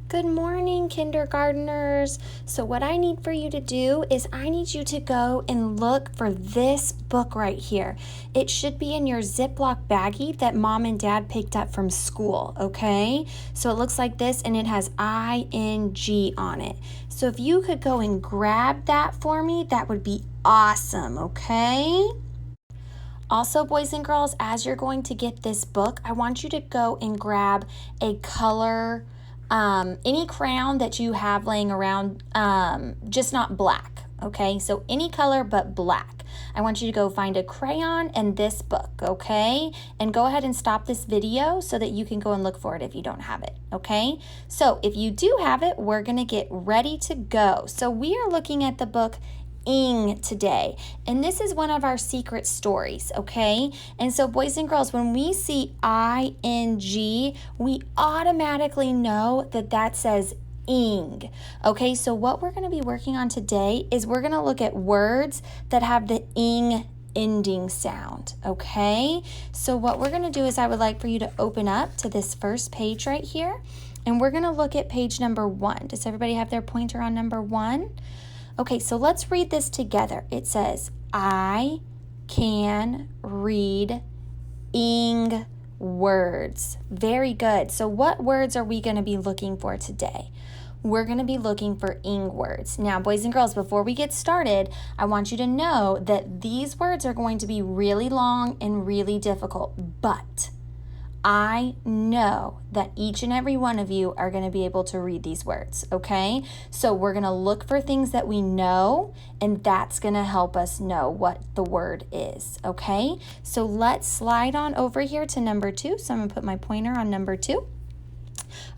Good morning, kindergartners. So what I need for you to do is I need you to go and look for this book right here. It should be in your Ziploc baggie that mom and dad picked up from school, okay? So it looks like this and it has ING on it. So if you could go and grab that for me, that would be awesome, okay? Also, boys and girls, as you're going to get this book, I want you to go and grab a color, any crayon that you have laying around, just not black, okay? So any color but black. I want you to go find a crayon and this book, okay? And go ahead and stop this video so that you can go and look for it if you don't have it, okay? So if you do have it, we're gonna get ready to go. So we are looking at the book Ing today, and this is one of our secret stories, okay? And so boys and girls, when we see ING, we automatically know that that says ing, okay? So what we're going to be working on today is we're going to look at words that have the ing ending sound, okay? So what we're going to do is I would like for you to open up to this first page right here, and we're going to look at page number 1. Does everybody have their pointer on number 1? Okay, so let's read this together. It says, I can read ing words. Very good. So what words are we going to be looking for today? We're going to be looking for ing words. Now, boys and girls, before we get started, I want you to know that these words are going to be really long and really difficult, but I know that each and every one of you are going to be able to read these words, okay? So we're going to look for things that we know, and that's going to help us know what the word is, okay? So let's slide on over here to number 2. So I'm going to put my pointer on number 2.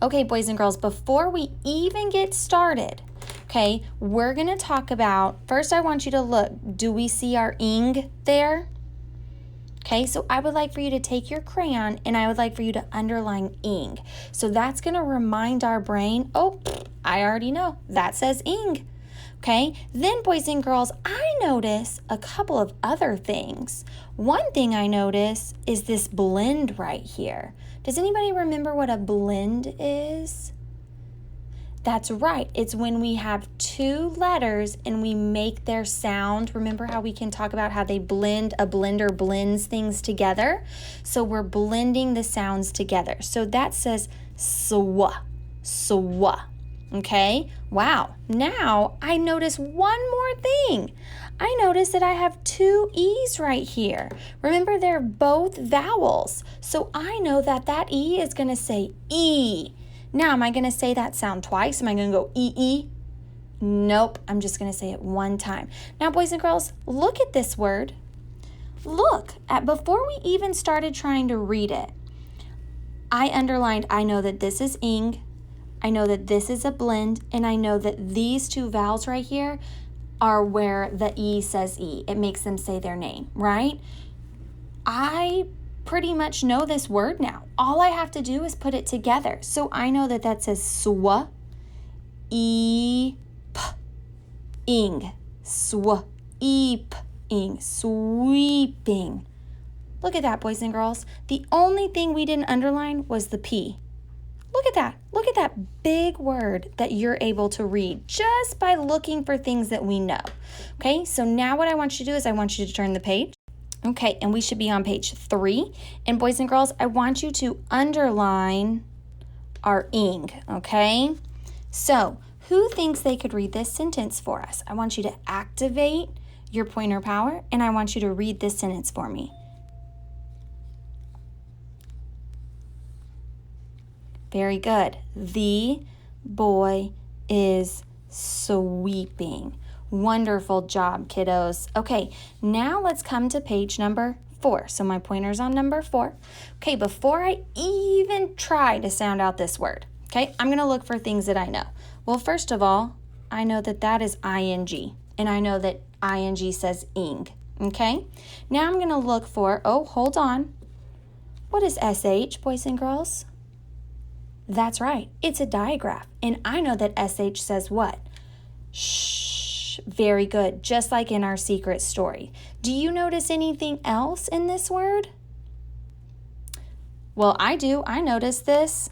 Okay, boys and girls, before we even get started, okay, we're going to talk about, first I want you to look, do we see our ing there? Okay, so I would like for you to take your crayon and I would like for you to underline ing. So that's going to remind our brain, oh, I already know, that says ing. Okay, then boys and girls, I notice a couple of other things. One thing I notice is this blend right here. Does anybody remember what a blend is? That's right. It's when we have two letters and we make their sound. Remember how we can talk about how they blend, a blender blends things together? So we're blending the sounds together. So that says swa, swa. Okay? Wow. Now I notice one more thing. I notice that I have two E's right here. Remember, they're both vowels. So I know that that E is going to say E. Now, am I going to say that sound twice? Am I going to go E-E? Nope, I'm just going to say it one time. Now, boys and girls, look at this word. Look, before we even started trying to read it, I underlined, I know that this is ing, I know that this is a blend, and I know that these two vowels right here are where the E says E. It makes them say their name, right? I pretty much know this word now. All I have to do is put it together. So I know that that says swa, e, p, ing, swa, e, p, ing, sweeping. Look at that, boys and girls. The only thing we didn't underline was the P. Look at that. Look at that big word that you're able to read just by looking for things that we know. Okay, so now what I want you to do is I want you to turn the page. Okay, and we should be on page 3. And boys and girls, I want you to underline our ing, okay? So, who thinks they could read this sentence for us? I want you to activate your pointer power, and I want you to read this sentence for me. Very good. The boy is sweeping. Wonderful job, kiddos. Okay, now let's come to page number 4. So my pointer's on number 4. Okay, before I even try to sound out this word, okay, I'm going to look for things that I know. Well, first of all, I know that that is ing, and I know that ing says ing, okay? Now I'm going to look for, oh, hold on. What is sh, boys and girls? That's right, it's a digraph, and I know that sh says what? Shh. Very good, just like in our secret story. Do you notice anything else in this word? Well, I do. I notice this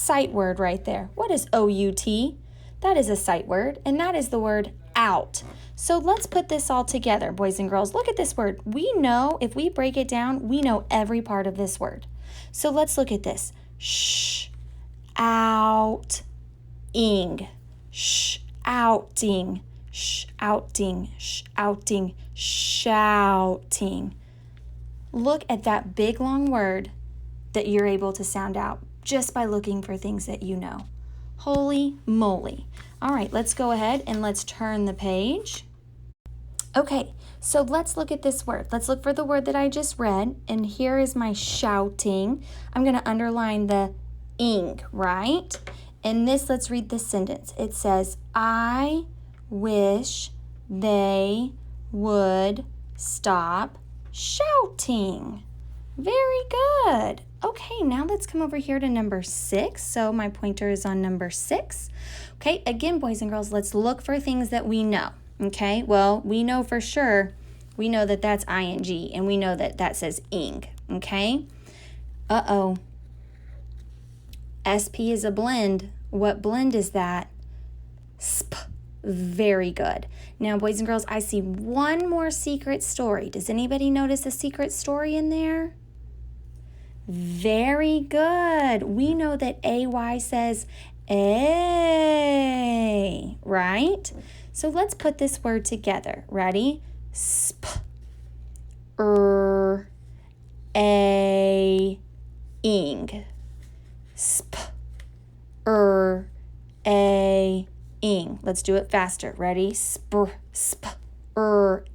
sight word right there. What is O-U-T? That is a sight word, and that is the word out. So let's put this all together, boys and girls. Look at this word. We know, if we break it down, we know every part of this word. So let's look at this. Sh, out, ing. Sh, outing. Sh, outing. Sh, outing. Shouting. Look at that big long word that you're able to sound out just by looking for things that you know. Holy moly. All right, let's go ahead and let's turn the page. Okay, so let's look at this word. Let's look for the word that I just read, and here is my shouting. I'm going to underline the ing, right? And this, let's read this sentence. It says, I wish they would stop shouting. Very good. Okay, now let's come over here to number 6. So my pointer is on number 6. Okay, again, boys and girls, let's look for things that we know. Okay, well, we know for sure, we know that that's ing, and we know that that says ing. Okay, uh-oh. SP is a blend. What blend is that? Sp. Very good. Now, boys and girls, I see one more secret story. Does anybody notice a secret story in there? Very good. We know that AY says A, right? So let's put this word together. Ready? Sp, A, ing. Sp, A, ing. Let's do it faster. Ready? Spr,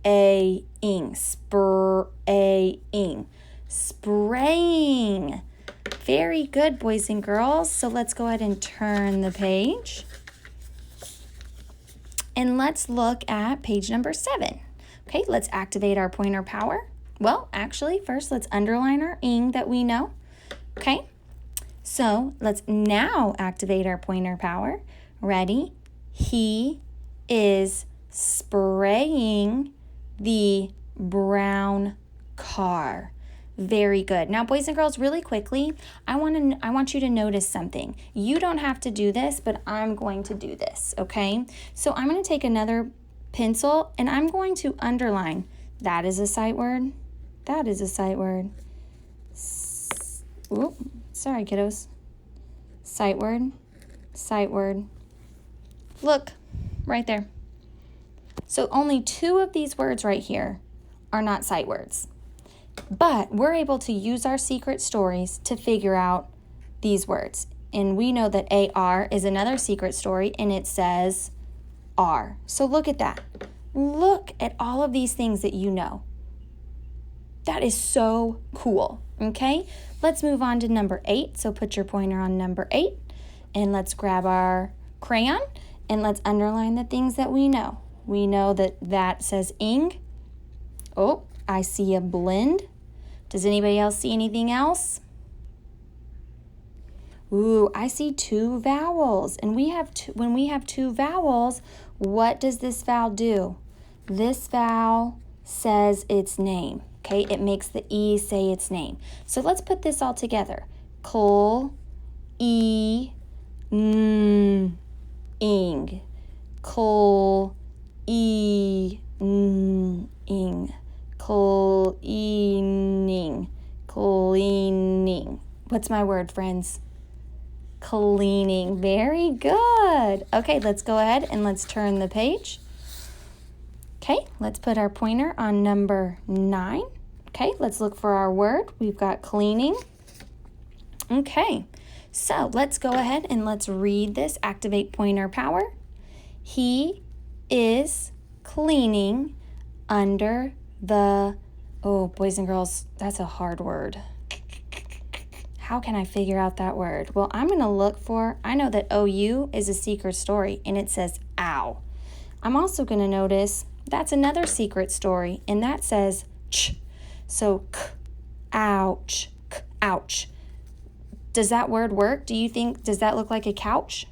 A, ing. Spr, A, ing. Spraying. Very good, boys and girls. So let's go ahead and turn the page. And let's look at page number 7. Okay, let's activate our pointer power. Well, actually, first let's underline our ing that we know. Okay, so let's now activate our pointer power. Ready? He is spraying the brown car. Very good. Now, boys and girls, really quickly, I want you to notice something. You don't have to do this, but I'm going to do this, okay? So I'm going to take another pencil, and I'm going to underline. That is a sight word. That is a sight word. Ooh, sorry, kiddos. Sight word. Sight word. Look, right there. So only 2 of these words right here are not sight words. But we're able to use our secret stories to figure out these words. And we know that AR is another secret story, and it says R. So look at that. Look at all of these things that you know. That is so cool, okay? Let's move on to number 8. So put your pointer on number 8, and let's grab our crayon, and let's underline the things that we know. We know that that says ing. Oh, I see a blend. Does anybody else see anything else? Ooh, I see 2 vowels. And when we have 2 vowels, what does this vowel do? This vowel says its name. Okay, it makes the E say its name. So let's put this all together. Col, E, N, ing. Col, E, N, ing. Cleaning. Cleaning. What's my word, friends? Cleaning. Very good. Okay, let's go ahead and let's turn the page. Okay, let's put our pointer on number 9. Okay, let's look for our word. We've got cleaning. Okay, so let's go ahead and let's read this. Activate pointer power. He is cleaning under the, oh, boys and girls, that's a hard word. How can I figure out that word? Well, I'm going to look for, I know that OU is a secret story, and it says ow. I'm also going to notice that's another secret story, and that says ch. So k, ouch, k, ouch. Does that word work? Do you think, does that look like a couch?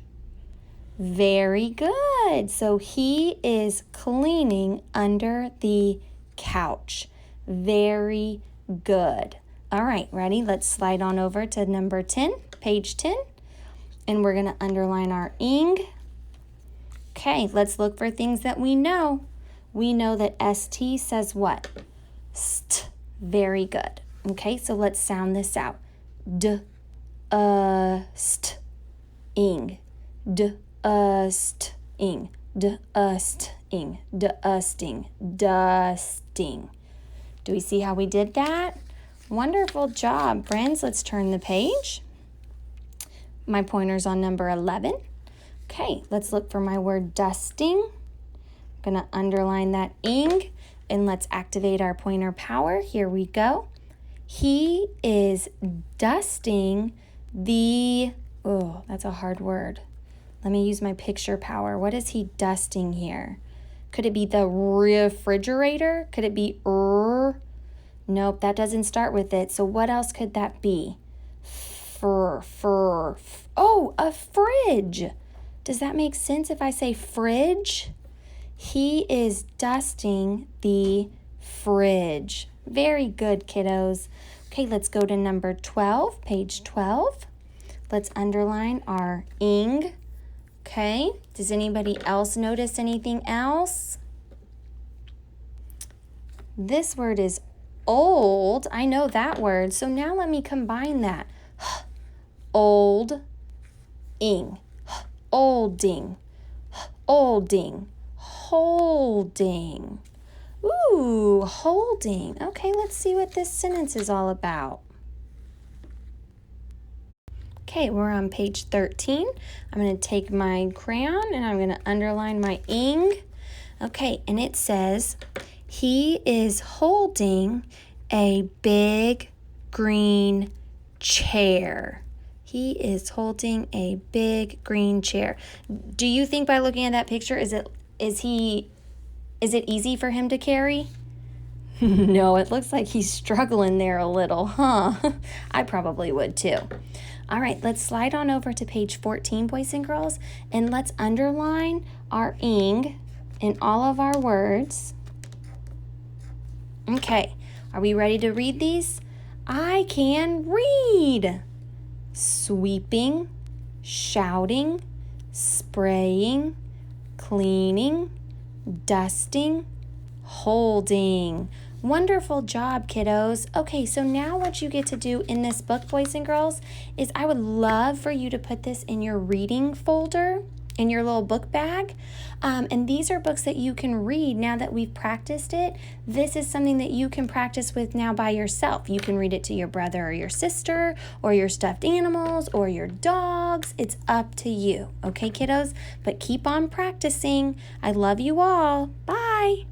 Very good. So he is cleaning under the couch. Very good. All right, ready? Let's slide on over to number 10, page 10. And we're going to underline our ing. Okay, let's look for things that we know. We know that ST says what? St. Very good. Okay, so let's sound this out. D, st, ing. D, st, ing. D, st, ing. D, sting. Dusting. Do we see how we did that? Wonderful job, friends. Let's turn the page. My pointer's on number 11. Okay, let's look for my word dusting. I'm going to underline that ing, and let's activate our pointer power. Here we go. He is dusting the, oh, that's a hard word. Let me use my picture power. What is he dusting here? Could it be the refrigerator? Could it be Nope, that doesn't start with it. So what else could that be? Oh, a fridge. Does that make sense if I say fridge? He is dusting the fridge. Very good, kiddos. Okay, let's go to number 12, page 12. Let's underline our ing. Okay, does anybody else notice anything else? This word is old. I know that word. So now let me combine that. Old, ing. Olding. Olding. Holding. Ooh, holding. Okay, let's see what this sentence is all about. Okay, we're on page 13. I'm going to take my crayon and I'm going to underline my ing. Okay, and it says, he is holding a big green chair. He is holding a big green chair. Do you think by looking at that picture, is it easy for him to carry? No, it looks like he's struggling there a little, huh? I probably would too. All right, let's slide on over to page 14, boys and girls, and let's underline our ing in all of our words. Okay, are we ready to read these? I can read. Sweeping, shouting, spraying, cleaning, dusting, holding. Wonderful job, kiddos. Okay, so now what you get to do in this book, boys and girls, is I would love for you to put this in your reading folder, in your little book bag. And these are books that you can read now that we've practiced it. This is something that you can practice with now by yourself. You can read it to your brother or your sister or your stuffed animals or your dogs. It's up to you. Okay, kiddos? But keep on practicing. I love you all. Bye.